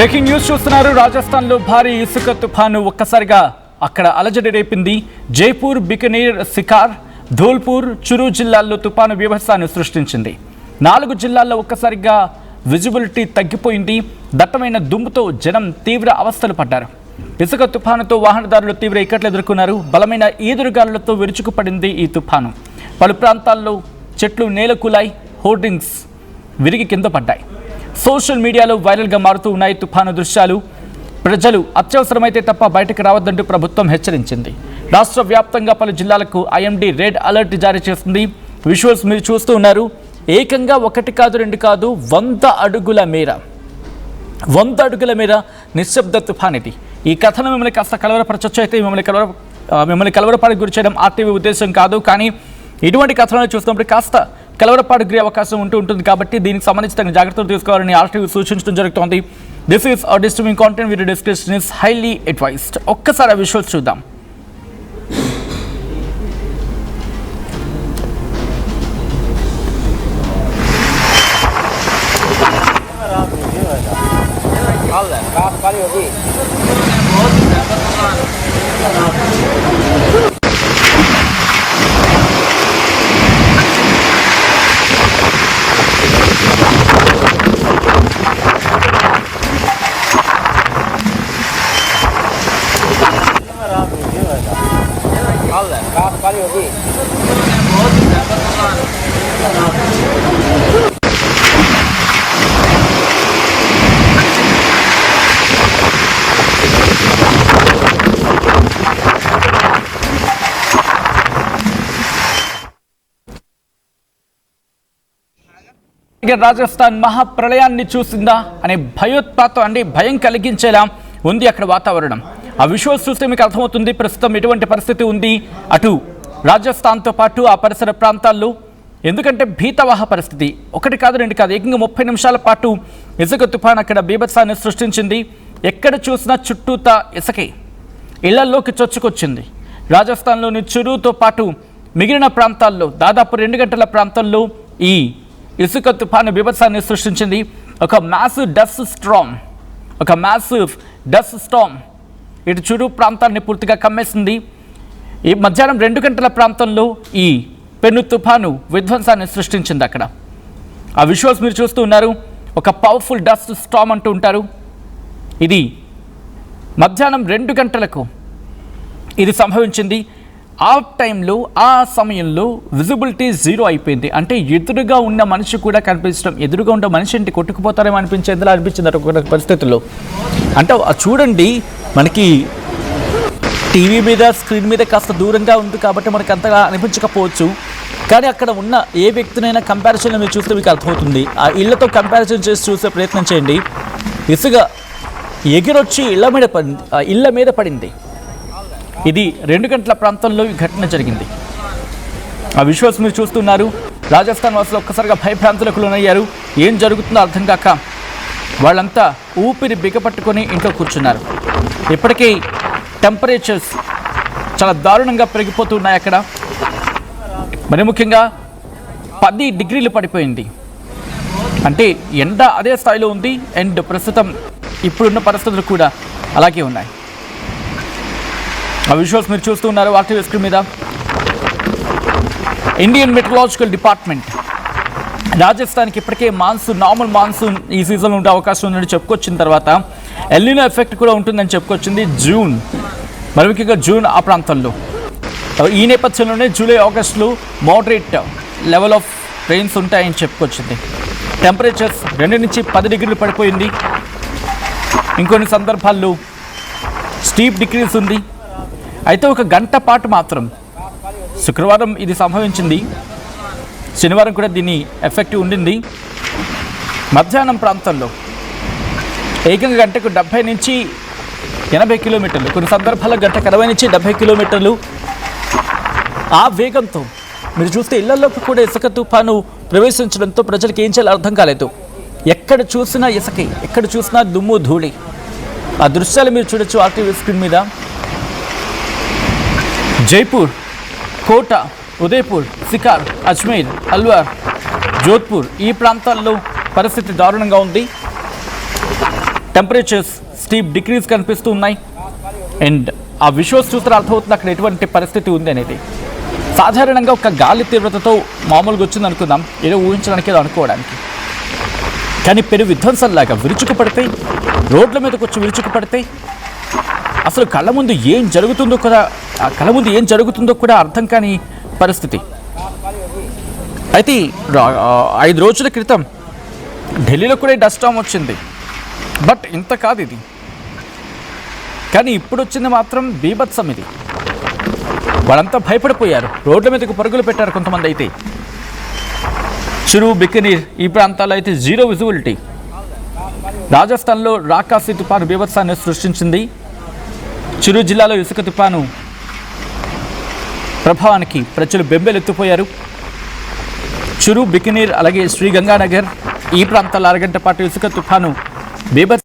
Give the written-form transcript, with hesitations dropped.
Breaking news చూస్తున్నారు. రాజస్థాన్లో భారీ ఇసుక తుఫాను ఒక్కసారిగా అక్కడ అలజడి రేపింది. జైపూర్, బికనీర్, సికార్, ధోల్పూర్, చురు జిల్లాల్లో తుఫాను బీభత్సాన్ని సృష్టించింది. 4 జిల్లాల్లో ఒక్కసారిగా విజిబిలిటీ తగ్గిపోయింది. దట్టమైన దుమ్ముతో జనం తీవ్ర అవస్థలు పడ్డారు. ఇసుక తుఫానుతో వాహనదారులు తీవ్ర ఇక్కట్లు ఎదుర్కొన్నారు. బలమైన ఈదురుగాలులతో విరుచుకుపడింది ఈ తుఫాను. పలు ప్రాంతాల్లో చెట్లు నేలకూలాయి, హోర్డింగ్స్ విరిగి కింద పడ్డాయి. సోషల్ మీడియాలో వైరల్గా మారుతూ ఉన్నాయి తుఫాను దృశ్యాలు. ప్రజలు అత్యవసరమైతే తప్ప బయటకు రావద్దంటూ ప్రభుత్వం హెచ్చరించింది. రాష్ట్ర వ్యాప్తంగా పలు జిల్లాలకు ఐఎండీ రెడ్ అలర్ట్ జారీ చేస్తుంది. విజువల్స్ మీరు చూస్తూ ఉన్నారు. ఏకంగా 1 కాదు 2 కాదు 100 అడుగుల మేర నిశ్శబ్ద తుఫాన్ ఇది. ఈ కథను మిమ్మల్ని కాస్త కలవరపరచొచ్చు. అయితే మిమ్మల్ని కలవరపాటుకు గురి చేయడం ఆర్టీవీ ఉద్దేశం కాదు. కానీ ఇటువంటి కథలను చూస్తున్నప్పుడు కాస్త కలవరపాటు గురి అవకాశం ఉంటుంది. కాబట్టి దీనికి సంబంధించిన జాగ్రత్తలు తీసుకోవాలని ఆర్టీవీ సూచించడం జరుగుతోంది. This is a disturbing content. Video description is highly advised. ఒక్కసారి విజువల్స్ చూద్దాం. రాజస్థాన్ మహాప్రళయాన్ని చూసిందా అనే భయం కలిగించేలా ఉంది అక్కడ వాతావరణం. ఆ విజువల్స్ చూస్తే మీకు అర్థమవుతుంది ప్రస్తుతం ఎటువంటి పరిస్థితి ఉంది అటు రాజస్థాన్తో పాటు ఆ పరిసర ప్రాంతాల్లో. ఎందుకంటే భీతవాహ పరిస్థితి. 1 కాదు 2 కాదు ఏకంగా 30 నిమిషాల పాటు ఇసుక తుఫాన్ అక్కడ బీభత్సాన్ని సృష్టించింది. ఎక్కడ చూసినా చుట్టూతా ఇసుకే ఇళ్లలోకి చొచ్చుకొచ్చింది. రాజస్థాన్లోని చురుతో పాటు మిగిలిన ప్రాంతాల్లో దాదాపు 2 గంటల ప్రాంతంలో ఈ ఇసుక తుఫాను బీభత్సాన్ని సృష్టించింది. ఒక మ్యాసివ్ డస్ట్ స్టార్మ్ ఇటు చురు ప్రాంతాన్ని పూర్తిగా కమ్మేసింది. ఈ మధ్యాహ్నం 2 గంటల ప్రాంతంలో ఈ పెను తుఫాను విధ్వంసాన్ని సృష్టించింది అక్కడ. ఆ విజువల్స్ మీరు చూస్తూ ఉన్నారు. ఒక పవర్ఫుల్ డస్ట్ స్టార్మ్ అంటూ ఉంటారు. ఇది మధ్యాహ్నం 2 గంటలకు ఇది సంభవించింది. ఆ సమయంలో విజిబిలిటీ 0 అయిపోయింది. అంటే ఎదురుగా ఉన్న మనిషి కూడా కనిపించడం, ఎదురుగా ఉన్న మనిషి ఇంటి కొట్టుకుపోతారేమో అనిపించేందులో అనిపించింది ఒక పరిస్థితుల్లో. అంటే చూడండి, మనకి టీవీ మీద స్క్రీన్ మీద కాస్త దూరంగా ఉంది కాబట్టి మనకు అంతగా అనిపించకపోవచ్చు. కానీ అక్కడ ఉన్న ఏ వ్యక్తినైనా కంపారిజన్ మీరు చూస్తే మీకు అర్థమవుతుంది. ఆ ఇళ్లతో కంపారిజన్ చేసి చూసే ప్రయత్నం చేయండి. ఇసుక ఎగిరొచ్చి ఇళ్ల మీద పడింది. ఇది 2 గంటల ప్రాంతంలో ఈ ఘటన జరిగింది. ఆ విజువల్స్ మీరు చూస్తున్నారు. రాజస్థాన్ వాసులు ఒక్కసారిగా భయభ్రాంతులకు లోనయ్యారు. ఏం జరుగుతుందో అర్థం కాక వాళ్ళంతా ఊపిరి బిగపట్టుకొని ఇంట్లో కూర్చున్నారు. ఇప్పటికీ టెంపరేచర్స్ చాలా దారుణంగా పెరిగిపోతున్నాయి అక్కడ. మరి ముఖ్యంగా 10 డిగ్రీలు పడిపోయింది. అంటే ఎండ అదే స్థాయిలో ఉంది. అండ్ ప్రస్తుతం ఇప్పుడున్న పరిస్థితులు కూడా అలాగే ఉన్నాయి. ఆ విజువల్స్ మీరు చూస్తూ ఉన్నారు ఆర్టీవీ స్క్రీన్ మీద. ఇండియన్ మెట్రలాజికల్ డిపార్ట్మెంట్ రాజస్థాన్కి ఇప్పటికే నార్మల్ మాన్సూన్ ఈ సీజన్లో ఉండే అవకాశం ఉందని చెప్పుకొచ్చిన తర్వాత ఎల్నినో ఎఫెక్ట్ కూడా ఉంటుందని చెప్పుకొచ్చింది. మరి ముఖ్యంగా జూన్ ఆ ప్రాంతంలో. ఈ నేపథ్యంలోనే జూలై, ఆగస్టులో మోడరేట్ లెవెల్ ఆఫ్ రెయిన్స్ ఉంటాయని చెప్పుకొచ్చింది. టెంపరేచర్స్ 2 నుంచి 10 డిగ్రీలు పడిపోయింది. ఇంకొన్ని సందర్భాల్లో స్టీప్ డిక్రీస్ ఉంది. అయితే 1 గంట పాటు మాత్రం శుక్రవారం ఇది సంభవించింది. శనివారం కూడా దీని ఎఫెక్ట్ ఉండింది. మధ్యాహ్నం ప్రాంతంలో ఏకంగా గంటకు 70 నుంచి 80 కిలోమీటర్లు, కొన్ని సందర్భాల్లో గంటకు 60 నుంచి 70 కిలోమీటర్లు ఆ వేగంతో మీరు చూస్తే ఇళ్లలోకి కూడా ఇసుక తుఫాను ప్రవేశించడంతో ప్రజలకు ఏం చేయాలో అర్థం కాలేదు. ఎక్కడ చూసినా ఇసుకే, ఎక్కడ చూసినా దుమ్ము ధూళి. ఆ దృశ్యాలు మీరు చూడొచ్చు ఆర్టీవీ స్క్రీన్ మీద. జైపూర్, కోట, ఉదయపూర్, సికార్, అజ్మీర్, అల్వార్, జోధ్పూర్ ఈ ప్రాంతాల్లో పరిస్థితి దారుణంగా ఉంది. టెంపరేచర్స్ స్టీప్ డిక్రీజ్ కనిపిస్తూ ఉన్నాయి. అండ్ ఆ విజువల్స్ చూస్తే అర్థమవుతుంది అక్కడ ఎటువంటి పరిస్థితి ఉంది అనేది. సాధారణంగా ఒక గాలి తీవ్రతతో మామూలుగా వచ్చింది అనుకుందాం, ఏదో ఊహించడానికి ఏదో అనుకోవడానికి, కానీ పెను విధ్వంసంలాగా విరుచుకు పడితే, రోడ్ల మీదకి వచ్చి విరుచుకు పడితే అసలు కళ్ళ ముందు ఏం జరుగుతుందో కూడా అర్థం కాని పరిస్థితి. అయితే 5 రోజుల క్రితం ఢిల్లీలో కూడా డస్ట్ స్టార్మ్ వచ్చింది, బట్ ఇంత కాదు ఇది. కానీ ఇప్పుడు వచ్చింది మాత్రం బీభత్సం. ఇది వాళ్ళంతా భయపడిపోయారు, రోడ్ల మీదకు పరుగులు పెట్టారు కొంతమంది. అయితే చిరు, బికనీర్ ఈ ప్రాంతాల్లో అయితే జీరో విజిబిలిటీ. రాజస్థాన్లో రాకాసి తుపాను బీభత్సాన్ని సృష్టించింది. చిరు జిల్లాలో ఇసుక తుపాను ప్రభావానికి ప్రజలు బెంబేలెత్తిపోయారు. చిరు, బికనీర్ అలాగే శ్రీగంగానగర్ ఈ ప్రాంతాల్లో అరగంట పాటు ఇసుక తుపాను బీభత్స